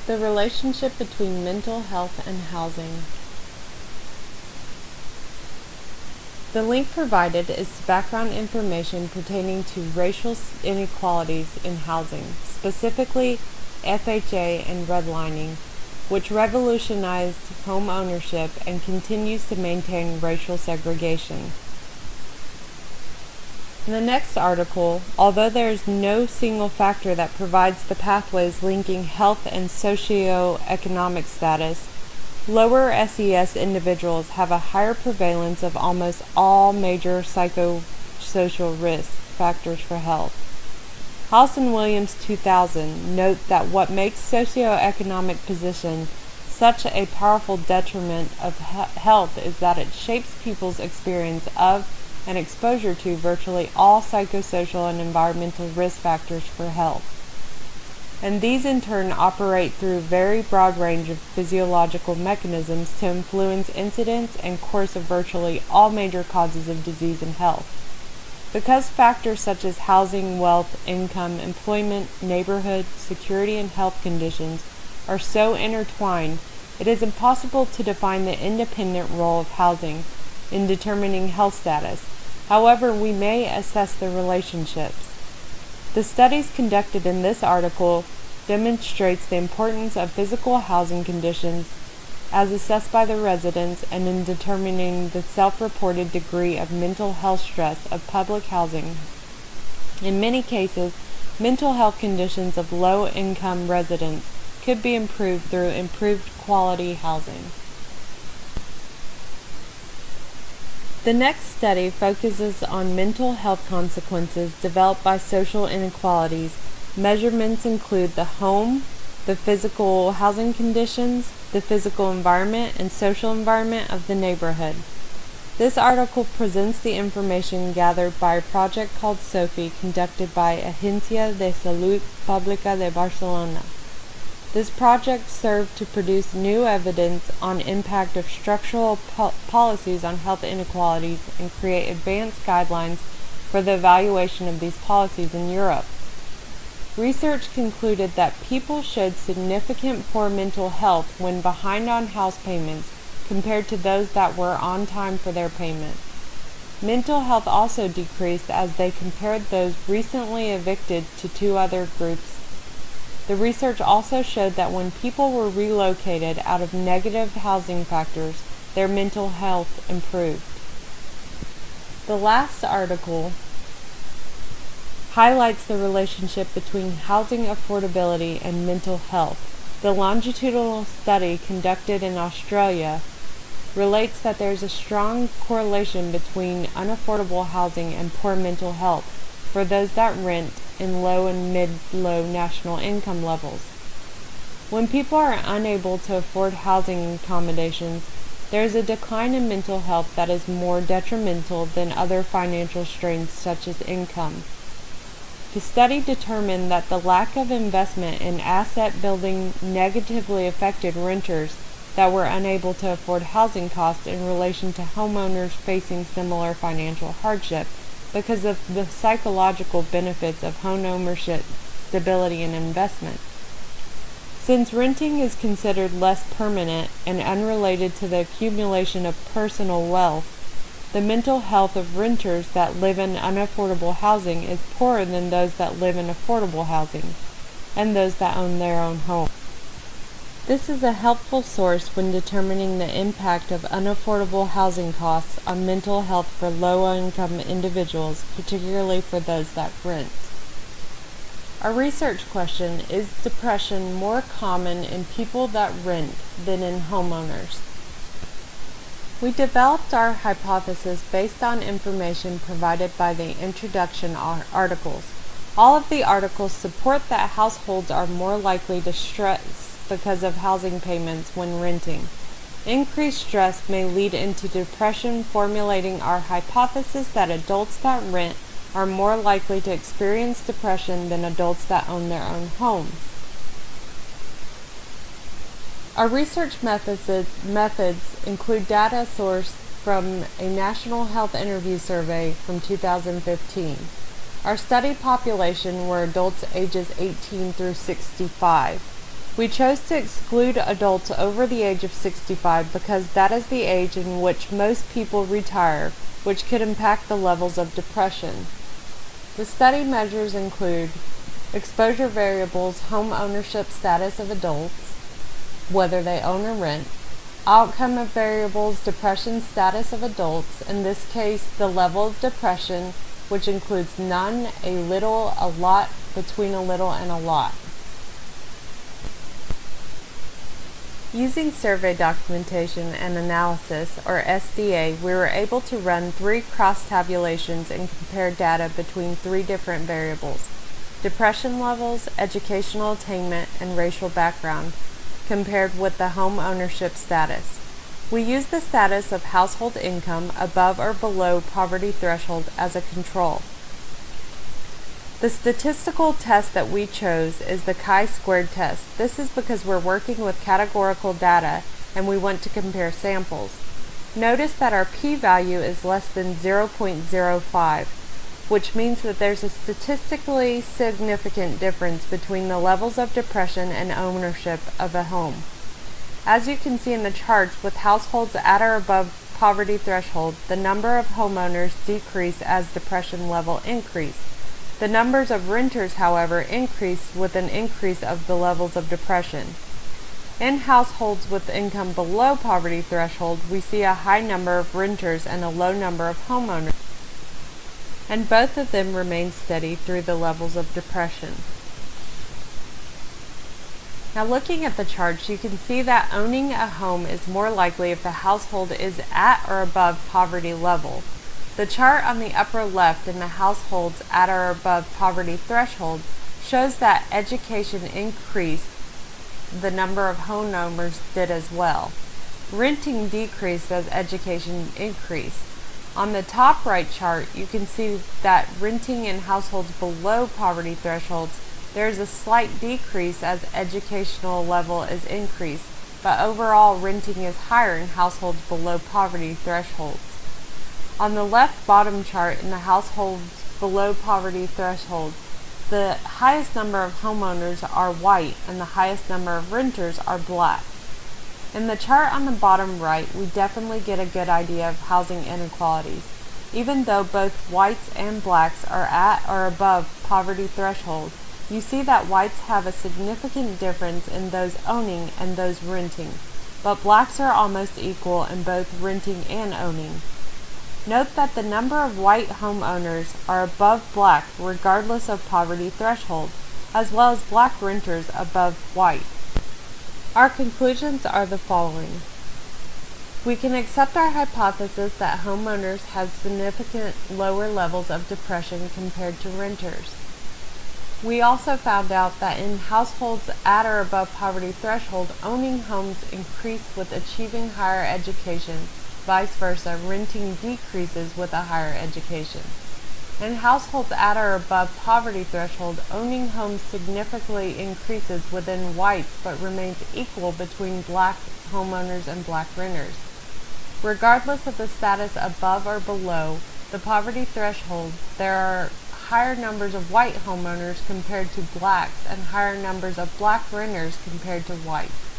The relationship between mental health and housing. The link provided is background information pertaining to racial inequalities in housing, specifically FHA and redlining, which revolutionized home ownership and continues to maintain racial segregation. In the next article, although there is no single factor that provides the pathways linking health and socioeconomic status, lower SES individuals have a higher prevalence of almost all major psychosocial risk factors for health. House and Williams 2000 note that what makes socioeconomic position such a powerful detriment of health is that it shapes people's experience of and exposure to virtually all psychosocial and environmental risk factors for health. And these in turn operate through a very broad range of physiological mechanisms to influence incidence and course of virtually all major causes of disease and health. Because factors such as housing, wealth, income, employment, neighborhood, security, and health conditions are so intertwined, it is impossible to define the independent role of housing in determining health status. However, we may assess the relationships. The studies conducted in this article demonstrates the importance of physical housing conditions as assessed by the residents and in determining the self-reported degree of mental health stress of public housing. In many cases, mental health conditions of low-income residents could be improved through improved quality housing. The next study focuses on mental health consequences developed by social inequalities. Measurements include the home, the physical housing conditions, the physical environment, and social environment of the neighborhood. This article presents the information gathered by a project called SOFI conducted by Agencia de Salud Pública de Barcelona. This project served to produce new evidence on impact of structural policies on health inequalities and create advanced guidelines for the evaluation of these policies in Europe. Research concluded that people showed significant poor mental health when behind on house payments compared to those that were on time for their payment. Mental health also decreased as they compared those recently evicted to two other groups. The research also showed that when people were relocated out of negative housing factors, their mental health improved. The last article highlights the relationship between housing affordability and mental health. The longitudinal study conducted in Australia relates that there is a strong correlation between unaffordable housing and poor mental health for those that rent in low and mid-low national income levels. When people are unable to afford housing accommodations, there is a decline in mental health that is more detrimental than other financial strains such as income. The study determined that the lack of investment in asset building negatively affected renters that were unable to afford housing costs in relation to homeowners facing similar financial hardship because of the psychological benefits of home ownership, stability, and investment. Since renting is considered less permanent and unrelated to the accumulation of personal wealth, the mental health of renters that live in unaffordable housing is poorer than those that live in affordable housing, and those that own their own home. This is a helpful source when determining the impact of unaffordable housing costs on mental health for low-income individuals, particularly for those that rent. Our research question: is depression more common in people that rent than in homeowners? We developed our hypothesis based on information provided by the introduction articles. All of the articles support that households are more likely to stress because of housing payments when renting. Increased stress may lead into depression, formulating our hypothesis that adults that rent are more likely to experience depression than adults that own their own homes. Our research methods include data sourced from a National Health Interview Survey from 2015. Our study population were adults ages 18 through 65. We chose to exclude adults over the age of 65 because that is the age in which most people retire, which could impact the levels of depression. The study measures include exposure variables, home ownership status of adults, whether they own or rent, outcome of variables, depression status of adults, in this case the level of depression, which includes none, a little, a lot, between a little and a lot. Using survey documentation and analysis, or SDA, we were able to run 3 cross-tabulations and compare data between 3 different variables: depression levels, educational attainment, and racial background, compared with the home ownership status. We used the status of household income above or below poverty threshold as a control. The statistical test that we chose is the chi-squared test. This is because we're working with categorical data and we want to compare samples. Notice that our p-value is less than 0.05, which means that there's a statistically significant difference between the levels of depression and ownership of a home. As you can see in the charts, with households at or above poverty threshold, the number of homeowners decrease as depression level increase. The numbers of renters, however, increase with an increase of the levels of depression. In households with income below poverty threshold, we see a high number of renters and a low number of homeowners, and both of them remain steady through the levels of depression. Now looking at the charts, you can see that owning a home is more likely if the household is at or above poverty level. The chart on the upper left in the households at or above poverty threshold shows that education increased, the number of homeowners did as well. Renting decreased as education increased. On the top right chart, you can see that renting in households below poverty thresholds, there is a slight decrease as educational level is increased, but overall renting is higher in households below poverty thresholds. On the left bottom chart in the households below poverty threshold, the highest number of homeowners are white and the highest number of renters are black. In the chart on the bottom right, we definitely get a good idea of housing inequalities. Even though both whites and blacks are at or above poverty threshold, you see that whites have a significant difference in those owning and those renting, but blacks are almost equal in both renting and owning. Note that the number of white homeowners are above black regardless of poverty threshold, as well as black renters above white. Our conclusions are the following. We can accept our hypothesis that homeowners have significant lower levels of depression compared to renters. We also found out that in households at or above poverty threshold, owning homes increase with achieving higher education. Vice versa, renting decreases with a higher education. In households at or above poverty threshold, owning homes significantly increases within whites but remains equal between black homeowners and black renters. Regardless of the status above or below the poverty threshold, there are higher numbers of white homeowners compared to blacks and higher numbers of black renters compared to whites.